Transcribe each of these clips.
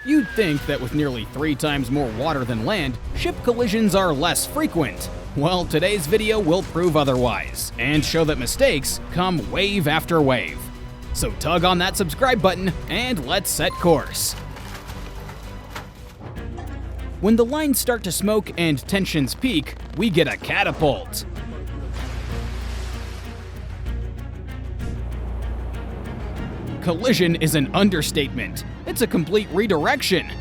You'd think that with nearly 3 times more water than land, ship collisions are less frequent. Well, today's video will prove otherwise, and show that mistakes come wave after wave. So tug on that subscribe button, and let's set course. When the lines start to smoke and tensions peak, we get a catapult. Collision is an understatement. It's a complete redirection.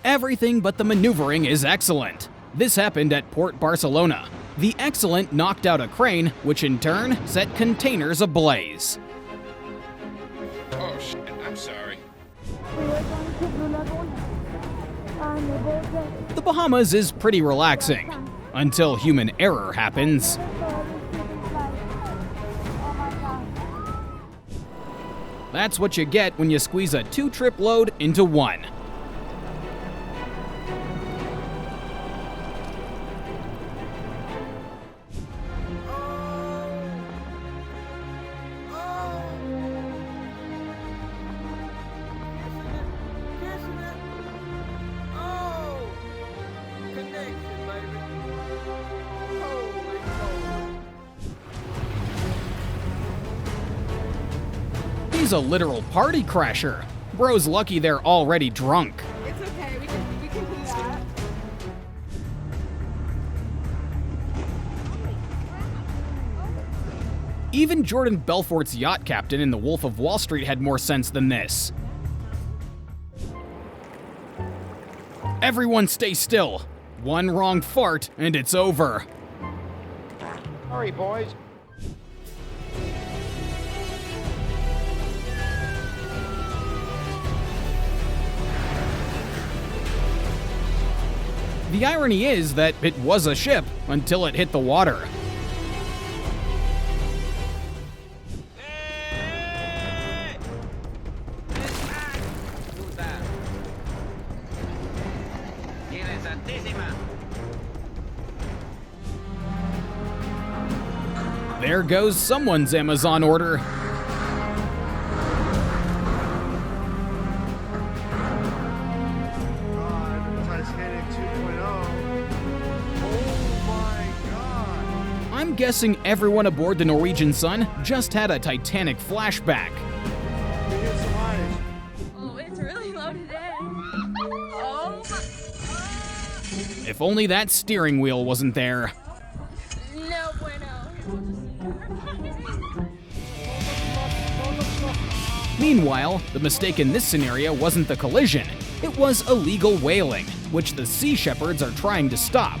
Everything but the maneuvering is excellent. This happened at Port Barcelona. The excellent knocked out a crane, which in turn set containers ablaze. Oh shit, I'm sorry. The Bahamas is pretty relaxing, until human error happens. That's what you get when you squeeze a 2-trip load into one. He's a literal party crasher. Bro's lucky they're already drunk. It's okay, we can do that. Even Jordan Belfort's yacht captain in The Wolf of Wall Street had more sense than this. Everyone stay still. One wrong fart and it's over. Hurry, boys. The irony is that it was a ship until it hit the water. There goes someone's Amazon order. I'm guessing everyone aboard the Norwegian Sun just had a Titanic flashback. Oh, it's really low today. Oh my. If only that steering wheel wasn't there. No bueno. Meanwhile, the mistake in this scenario wasn't the collision, it was illegal whaling, which the Sea Shepherds are trying to stop.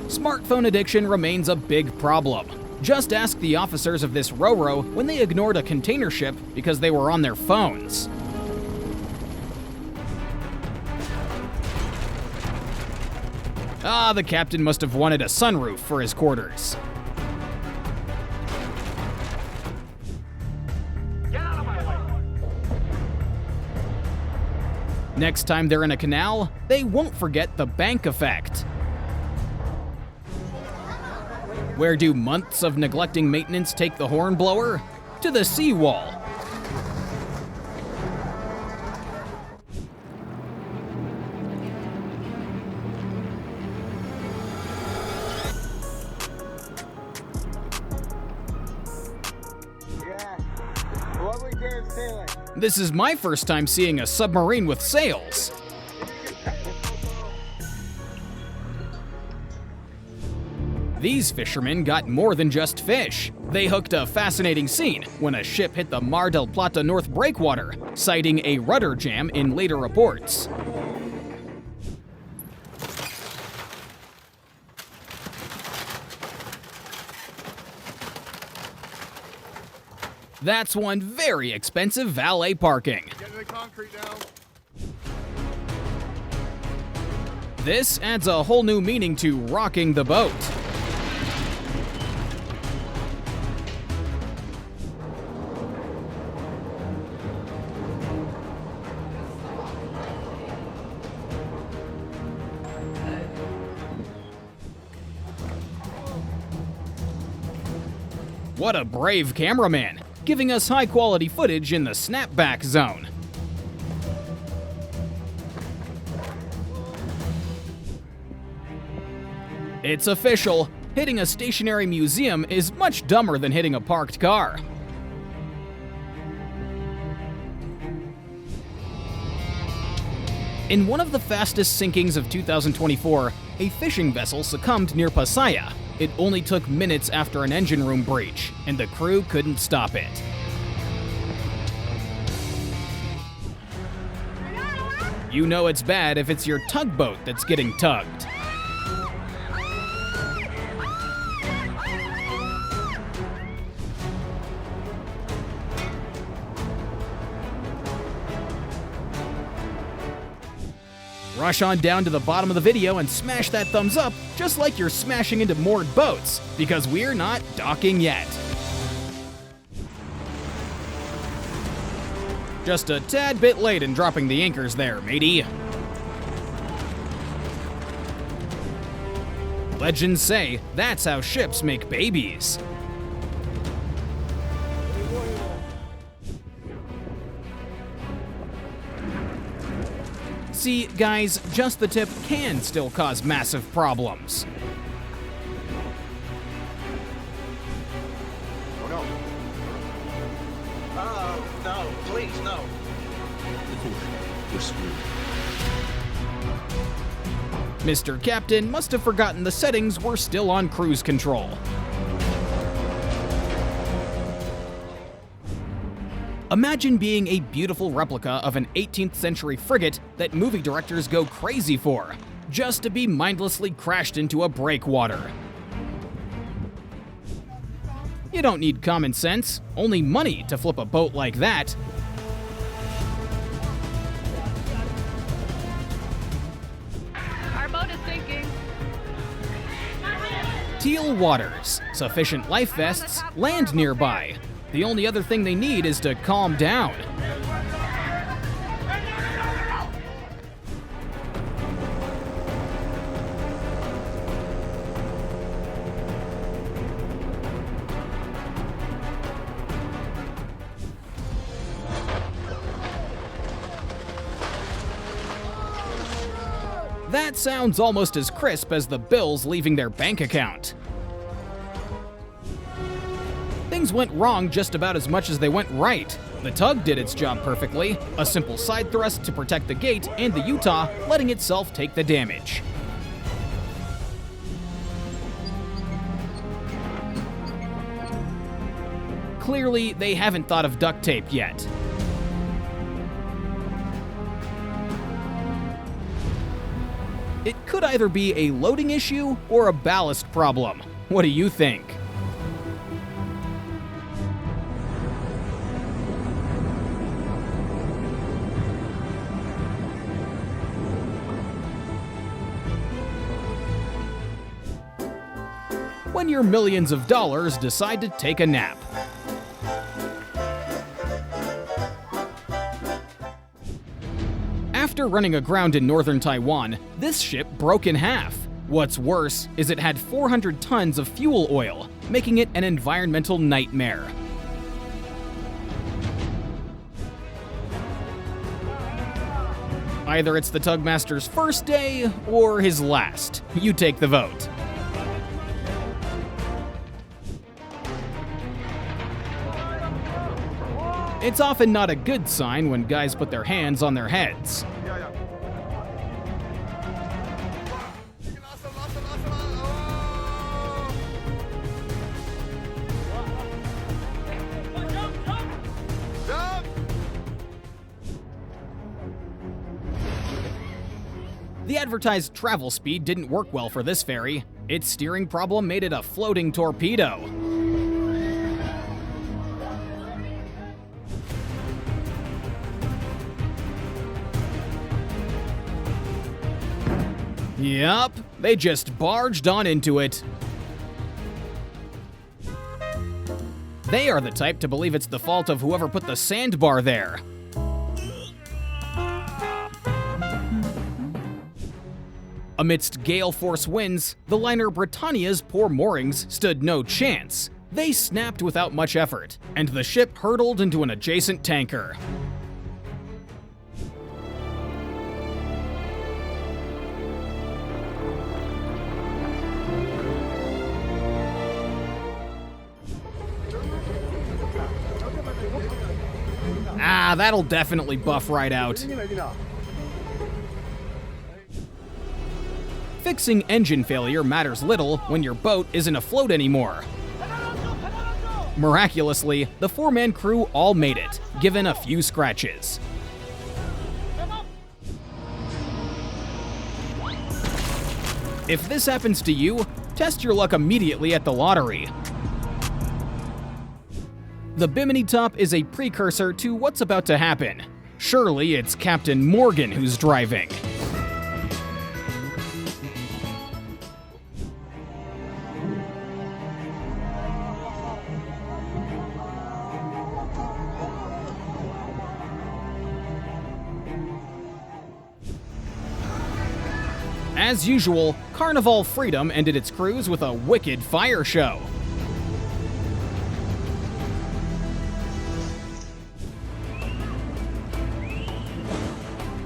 Smartphone addiction remains a big problem. Just ask the officers of this Ro-Ro when they ignored a container ship because they were on their phones. Ah, the captain must have wanted a sunroof for his quarters. Next time they're in a canal, they won't forget the bank effect. Where do months of neglecting maintenance take the hornblower? To the seawall. This is my first time seeing a submarine with sails. These fishermen got more than just fish. They hooked a fascinating scene when a ship hit the Mar del Plata North Breakwater, citing a rudder jam in later reports. That's one very expensive valet parking. Get in the concrete now. This adds a whole new meaning to rocking the boat. What a brave cameraman, giving us high-quality footage in the snapback zone. It's official. Hitting a stationary museum is much dumber than hitting a parked car. In one of the fastest sinkings of 2024, a fishing vessel succumbed near Pattaya. It only took minutes after an engine room breach, and the crew couldn't stop it. You know it's bad if it's your tugboat that's getting tugged. Rush on down to the bottom of the video and smash that thumbs up just like you're smashing into moored boats, because we're not docking yet. Just a tad bit late in dropping the anchors there, matey. Legends say that's how ships make babies. See, guys, just the tip can still cause massive problems. Oh no. No, please, no. We're screwed. Mr. Captain must have forgotten the settings were still on cruise control. Imagine being a beautiful replica of an 18th century frigate that movie directors go crazy for, just to be mindlessly crashed into a breakwater. You don't need common sense, only money to flip a boat like that. Our boat is sinking. Teal waters, sufficient life vests, land nearby. The only other thing they need is to calm down. That sounds almost as crisp as the bills leaving their bank account. Things went wrong just about as much as they went right. The tug did its job perfectly, a simple side thrust to protect the gate, and the Utah letting itself take the damage. Clearly, they haven't thought of duct tape yet. It could either be a loading issue or a ballast problem. What do you think? When your millions of dollars decide to take a nap. After running aground in northern Taiwan, this ship broke in half. What's worse is it had 400 tons of fuel oil, making it an environmental nightmare. Either it's the tugmaster's first day or his last. You take the vote. It's often not a good sign when guys put their hands on their heads. The advertised travel speed didn't work well for this ferry. Its steering problem made it a floating torpedo. Yup, they just barged on into it. They are the type to believe it's the fault of whoever put the sandbar there. Amidst gale force winds, the liner Britannia's poor moorings stood no chance. They snapped without much effort, and the ship hurtled into an adjacent tanker. Ah, that'll definitely buff right out. Fixing engine failure matters little when your boat isn't afloat anymore. Miraculously, the 4-man crew all made it, given a few scratches. If this happens to you, test your luck immediately at the lottery. The Bimini Top is a precursor to what's about to happen. Surely it's Captain Morgan who's driving. As usual, Carnival Freedom ended its cruise with a wicked fire show.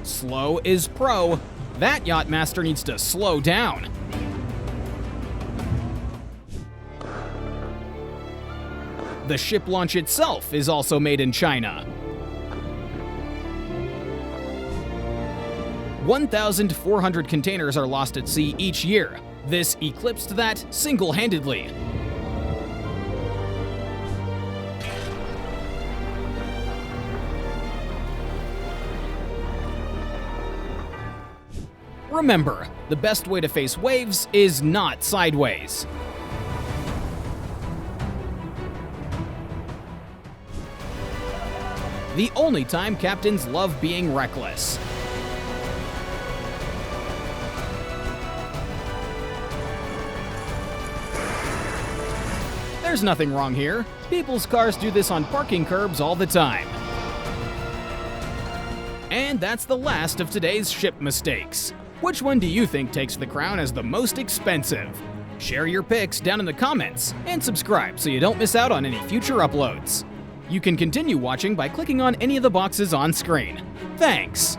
Slow is pro. That yachtmaster needs to slow down. The ship launch itself is also made in China. 1,400 containers are lost at sea each year. This eclipsed that single-handedly. Remember, the best way to face waves is not sideways. The only time captains love being reckless. There's nothing wrong here. People's cars do this on parking curbs all the time. And that's the last of today's ship mistakes. Which one do you think takes the crown as the most expensive? Share your picks down in the comments, and subscribe so you don't miss out on any future uploads. You can continue watching by clicking on any of the boxes on screen. Thanks!